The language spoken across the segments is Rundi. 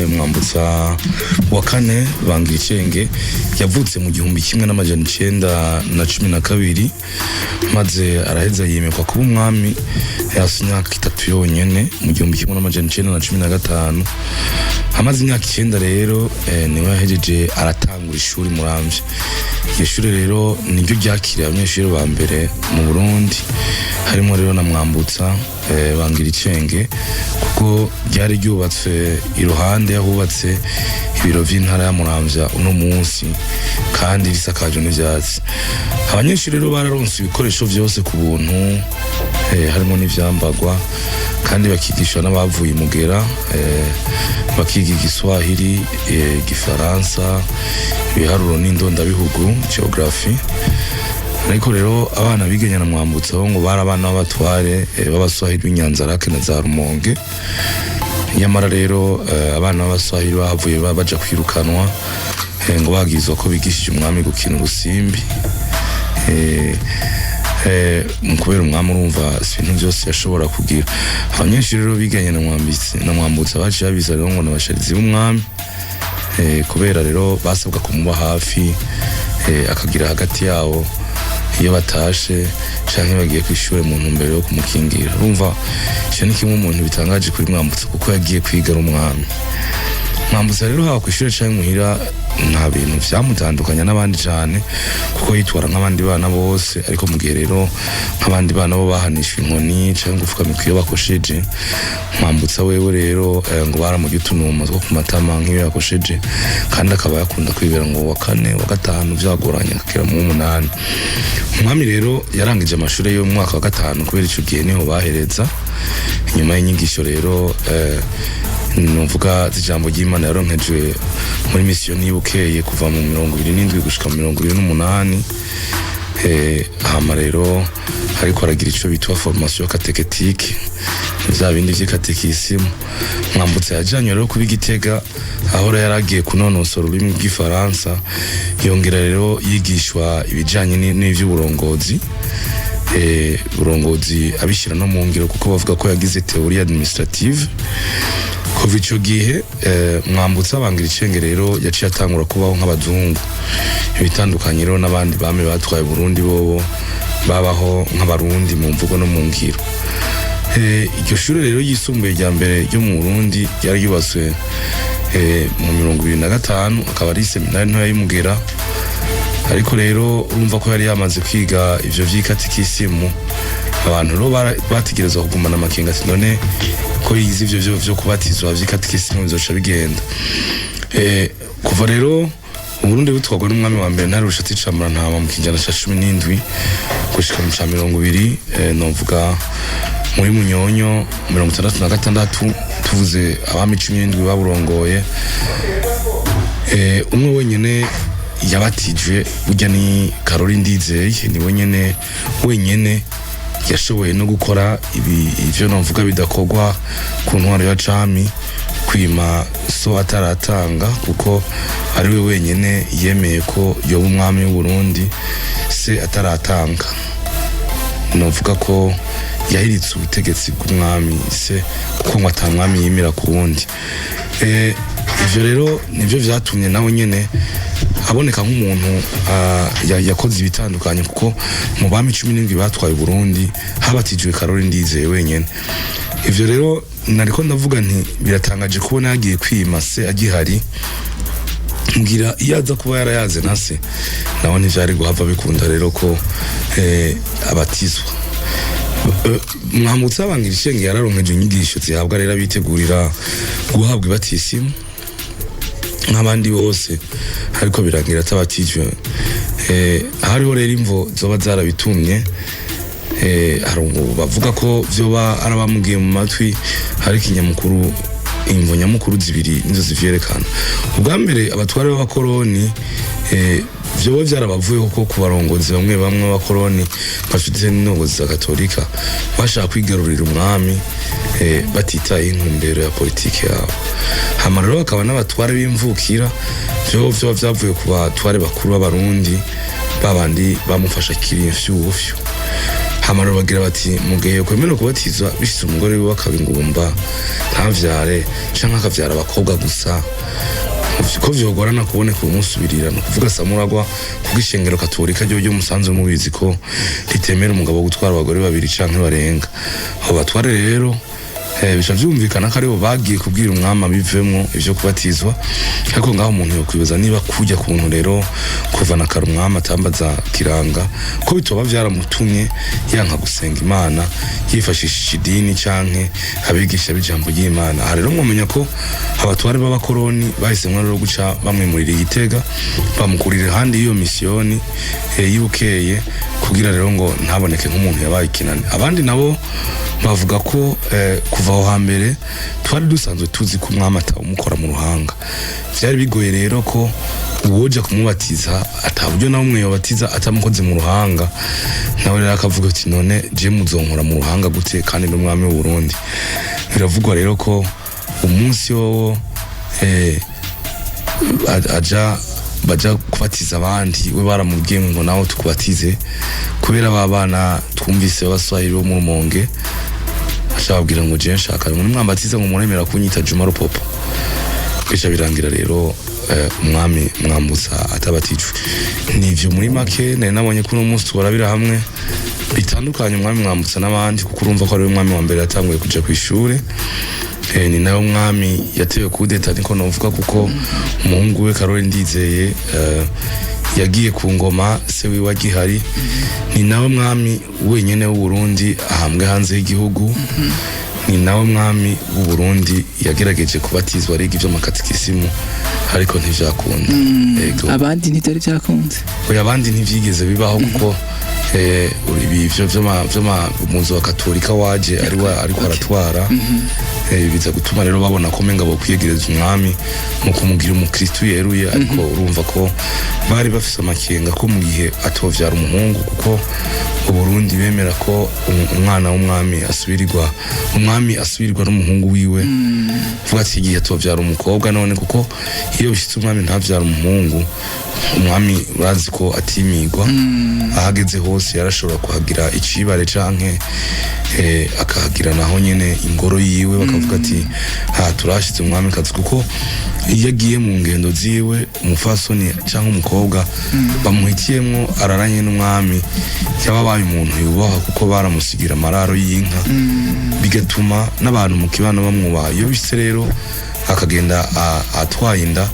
Mwambutsa wa kane Bangiricenge yavutse mu 1912 maze araheza yimekwa kuba umwami imyaka 3 yonyene mu 1915. Amaze imyaka 9 rero niwe yahejeje aratangura ishuri Muramvya. Iyo shuri rero niryo ryakiriye abanyeshuri ba mbere mu Burundi, harimo rero na Mwambutsa Bangiricenge, kuko ryari ryubatswe iruhande yahubatse ibiro vy'intara ya Muramvya uno munsi kandi risakaje n'ivyatsi. Abanyeshuri rero bararonse ibikoresho vyose ku buntu, harimo n'ivyambagwa, kandi bakigishwa n'abavuye Mugera, bakiga Igiswahili, Igifaransa, ibiharuro n'indondabihugu, geography. Ariko rero abana bigenya na Mwambutsa ngo barabana b'abatware b'Abaswahili b'Inyanzarake na za Rumonge. Nyamara rero abana b'Abaswahili bahavuye baja kwirukanwa ngo bagizwe ko bigishije umwami gukina urusimbi. Mukubera umwami urumva ibintu byose yashobora kugira. Abanyeshuri rero biganye na Mwambutsa baciye abiza rero ngo nabasharizi b'umwami, kubera rero basabwa kumuba hafi akagira hagati yabo iyo batashe canke bagiye kwishura mu ntumbero yo kumukingira. Urumva cyo ni kimwe mu bintu bitangaje kuri Mwambutsa kuko yagiye kwiga ari umwami. Mwambutsa rero hawa kwishura canke muhira nta bintu vyamutandukanya n'abandi cyane, kuko yitwara nk'abandi bana bose. Ariko mu gihe rero nk'abandi bana bo bahanishwa inkoni canke gufukama iyo bakosheje, Mwambutsa wewe rero ngo baramujya utunuma two ku matama nk'iyo yakosheje, kandi akaba yakunda kwibera ngo wa kane wa gatanu vyagoranye akira mu 8. Umwami rero yarangije amashuri yo mu mwaka wa 5 kubera ico gihe niho bahereza. Inyuma y'inyigisho rero nuvuga zijambo ry'Imana yaronkejwe muri mission y'Ibukeye kuva mu 27 gushika mu 28. Hama rero ariko aragira ico bitwa formation catéchétique, vya bindi vy'ikatekisimu. Mwambutsa yajanye rero kuba Igitega, aho yaragiye kunonosora ururimi rw'Ifaransa, yongera rero yigishwa ibijanye n'ivy'uburongozi. Burongozi abishira no mu ngiro, kuko bavuga ko yagize théorie administrative. Kuva ico gihe Mwambutsa Bangiricenge rero yaciye atangura kubaho nk'abazungu, ibitandukanye rero n'abandi bame batwaye Burundi bobo babaho nk'abarundi mu mvugo no mu ngiro. Iryo shuri rero yisumbuye rya mbere ryo mu Burundi ryari yubatswe mu 2025, akaba ari seminari ntoya y'Umugera. Ariko rero urumva ko yari yamaze kwiga ivyo vy'ikatikisimu, abantu rero bategerezwa kugumana amakenga ati none ko yize ivyo vyo kubatizwa vy'ikatikisimu bizoca bigenda. Kuva rero Uburundi butwagwa n'umwami wa mbere Ntare Rushatsi Cambarantama mu kijana ca 17 gushika mu 20, novuga muri Munyonyo 66, tuvuze abami 17 baburongoye. Umwe wenyene yabatijwe burya ni Caroline Ndizeye, ni wenyene yashoboye no gukora ivyo novuga bidakogwa ku ntwaro ya cami, kwima so ataratanga, kuko ari we wenyene yemeye ko yoba umwami w'u Burundi se ataratanga. Novuga ko yahiritse ubutegetsi bw'umwami se, kuko ngo atamwami yimira ku wundi. Ivyo rero nivyo vyatumye nawe nyene aboneka nk'umuntu yakoze ibitandukanye, kuko mu bami 17 batwaye Burundi habatijwe Caroline Ndizeye wenyene. Ivyo rero nariko ndavuga nti biratangaje kubona yagiye kwima se agihari, ngira iyaza kuba yarayaze nase naho ntivyari guhava bikunda rero ko abatizwa. Mwambutsa Bangiricenge yararonkeje inyigisho zihabwa rero bitegurira guhabwa ibatisimu nk'abandi bose, ariko birangira atabatijwe. Hariho rero imvo zoba zarabitumye, bavuga ko vyoba arabamugiye mu matwi, ariko imvo nyamukuru zibiri nizo zivyerekana. Ubwa mbere abatware b'abakoroni vyoba vyarabavuyeho ko ku barongozi bamwe b'abakoroni bafite n'indongozi za Katolika bashaka kwigarurira umwami batitaye intumbero ya politiki yabo. Hama rero bakaba n'abatware b'imvukira, vyoba vyavuye ku batware bakuru b'Abarundi babandi bamufasha kiri imfyufyu. hamara bagira bati mugihe kwemera kubatizwa bishitse umugore wiwe akabingumba ntavyare canke akavyara abakobwa gusa ko vyogorana kuboneka umusubirira no kuvuga samuragwa kugishengero katolika ryo musanzwe mubizi ko ritemera umugabo gutwara abagore babiri canke barenga abo batware rero bisha vyumvikana ko aribo bagiye kubwira umwama bivemwo ivyo kubatizwa ariko ngaho umuntu yokwibaza niba kujya kuntu rero kuvana kare umwama atambaza kiranga ko bitoba vyaramutumye yanka gusenga Imana yifashishije idini canke abigisha bijambo y'Imana aha rero mwomenya ko abatware b'abakoroni bahisemwe rero guca bamwimurira Igitega bamukurira handi iyo misiyoni y'Ubukeye kugira rero ngo ntaboneke nk'umuntu yabaye ikinani abandi nabo bavuga ko kuva aho hambere twari dusanzwe tuzi ko umwami umukora mu ruhanga byari bigoye rero ko uwoja kumubatiza ataburyo nawe umwe yobatiza atamukoze mu ruhanga nawe rero akavuga ati none je muzonkora mu ruhanga gute kandi n'umwami w'u Burundi biravugwa rero ko umunsi wowo baja kubatiza abandi we baramubwiye ngo nawe tukubatize kubera babana twumvise abaswahili bo mu Rumonge ashababwira ngo je nshaka umuntu mwambatiza ngo muremera kunyita Juma Rupopo kwisha birangira rero umwami mwambuza atabatijwe nivyo muri make nari nabonye ko umunsi twarabira hamwe bitandukanye umwami mwambutsa n'abandi kuko urumva ko ari umwami wa mbere yatanguye kuja kwishure ni nayo mwami yatewe kudeta niko novuga kuko umuhungu we Karoli Ndizeye yagiye ku ngoma se wiwe agihari ni nawe mwami wenyene w'u Burundi ahambwe hanze y'igihugu ni nawe mwami w'u Burundi yagerageje kubatizwa ariga ivyo makatikisimu ariko ntivyakunda abandi ntitari byakunze oya abandi ntivyigeze bibaho kuko ibivyo vyoma umuzo wa katolika waje ariko aratwara biza gutuma rero babona ko menga bo kwiyegereza umwami mu kumugira umukristo yeruye ariko urumva ko bari bafise amakenga ko mu gihe atovyara umuhungu kuko u Burundi bemera ko umwana w'umwami asubirirwa n'umuhungu wiwe vuga ati igihe atovyara umukobwa none kuko iyo bishitse umwami ntavyara umuhungu umwami urazi ko atimigwa ahageze hose yarashobora kuhagira icibare canke akahagira naho nyene ingoro yiwe bakavuga ati turashize umwami kazi kuko iyo agiye mu ngendo ziwe umufasoni canke umukobwa bamuhitiyemwo araranye n'umwami yababaye umuntu yubaha kuko baramusigira amararo y'inka bigatuma n'abantu mu kibano bamwubaha iyo bise rero akagenda atwaye inda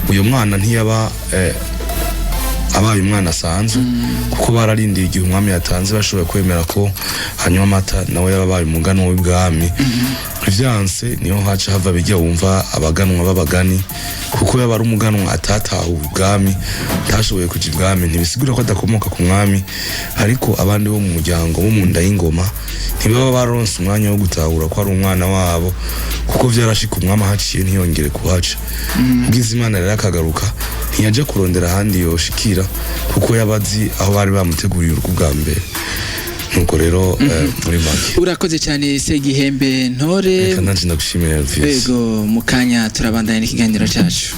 uyo mwana ntiyaba abaye umwana asanzwe kuko bararindiye igihe umwami yatanze bashoboye kwemera ko hanyuma amata nawe yababaye umugano w'ibwami ivyanse niho haca hava bijya wumva abaganwa b'abagani kuko yaba ari umuganwa atatahuwe ubwami ntashoboye kuja ibwami ntibisigura ko adakomoka ku mwami ariko abandi bo mu muryango bo mu nda y'ingoma ntibaba baronse umwanya wo gutahura ko ari umwana wabo kuko vyarashika umwami haciye ntiyongere kuhaca ubwiza Imana rero akagaruka ntiyaje kurondera ahandi yoshikira kuko yabazi aho bari bamuteguriye urwo bwa mbere nuko rero muri make urakoze cyane Segihembe Ntore kandi ndagushimira Yego mukanya turabandanya n'ikiganiro cyacu